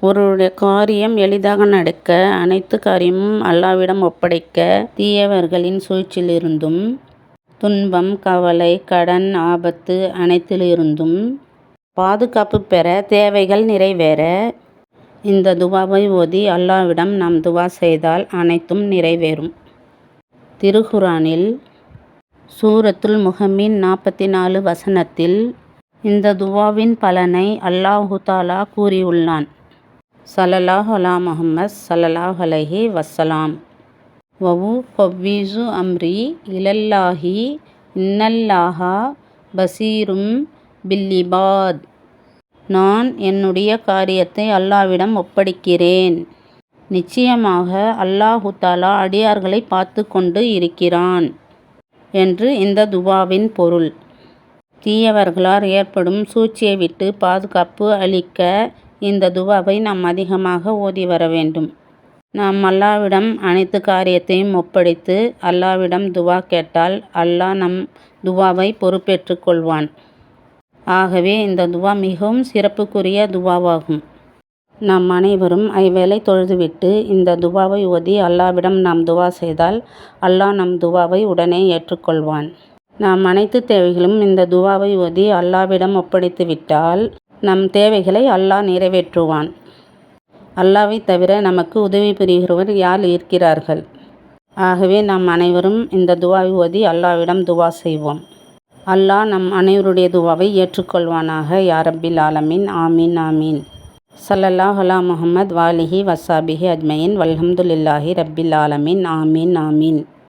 ஒருவருடைய காரியம் எளிதாக நடக்க அனைத்து காரியமும் அல்லாஹ்விடம் ஒப்படைக்க, தீயவர்களின் சூழ்ச்சியிலிருந்தும், துன்பம், கவலை, கடன், ஆபத்து அனைத்திலிருந்தும் பாதுகாப்பு பெற, தேவைகள் நிறைவேற இந்த துவாவை ஓதி அல்லாஹ்விடம் நாம் துவா செய்தால் அனைத்தும் நிறைவேறும். திருக்குர்ஆனில் சூரத்துல் முஹம்மின் 44 வசனத்தில் இந்த துவாவின் பலனை அல்லாஹு தஆலா கூறியுள்ளான். ஸல்லல்லாஹு அலா முஹம்மத் ஸல்லல்லாஹு அலைஹி வஸல்லம். வஉஃபவ்விஸு அம்ரி இலல்லாஹி இன்னல்லாஹ பஸீரும் பில்-இபாத். நான் என்னுடைய காரியத்தை அல்லாஹ்விடம் ஒப்படைக்கிறேன். நிச்சயமாக அல்லாஹு தஆலா அடியார்களை பார்த்து கொண்டு இருக்கிறான் என்று இந்த துவாவின் பொருள். தீயவர்களால் ஏற்படும் சூழ்ச்சியை விட்டு பாதுகாப்பு அளிக்க இந்த துவாவை நாம் அதிகமாக ஓதி வர வேண்டும். நாம் அல்லாஹ்விடம் அனைத்து காரியத்தையும் ஒப்படைத்து அல்லாஹ்விடம் துவா கேட்டால் அல்லாஹ் நம் துவாவை பொறுப்பேற்றுக் கொள்வான். ஆகவே இந்த துவா மிகவும் சிறப்புக்குரிய துவாவாகும். நாம் அனைவரும் ஐவேளை தொழுதுவிட்டு இந்த துவாவை ஓதி அல்லாஹ்விடம் நாம் துவா செய்தால் அல்லாஹ் நம் துவாவை உடனே ஏற்றுக்கொள்வான். நாம் அனைத்து தேவைகளும் இந்த துவாவை ஓதி அல்லாஹ்விடம் ஒப்படைத்து விட்டால் நம் தேவைகளை அல்லாஹ் நிறைவேற்றுவான். அல்லாஹ்வை தவிர நமக்கு உதவி புரிகிறவர் யார் இருக்கிறார்கள்? ஆகவே நாம் அனைவரும் இந்த துவாவை ஓதி அல்லாஹ்விடம் துவா செய்வோம். அல்லாஹ் நம் அனைவருடைய துவாவை ஏற்றுக்கொள்வானாக. யா ரப்பில் ஆலமீன். ஆமீன் ஆமீன். ஸல்லல்லாஹு அலா முஹம்மத் வாலிஹி வஸ்ஸாபிஹி அஜ்மஈன். வல்ஹம்துலில்லாஹி ரப்பில் ஆலமீன். ஆமீன் ஆமீன்.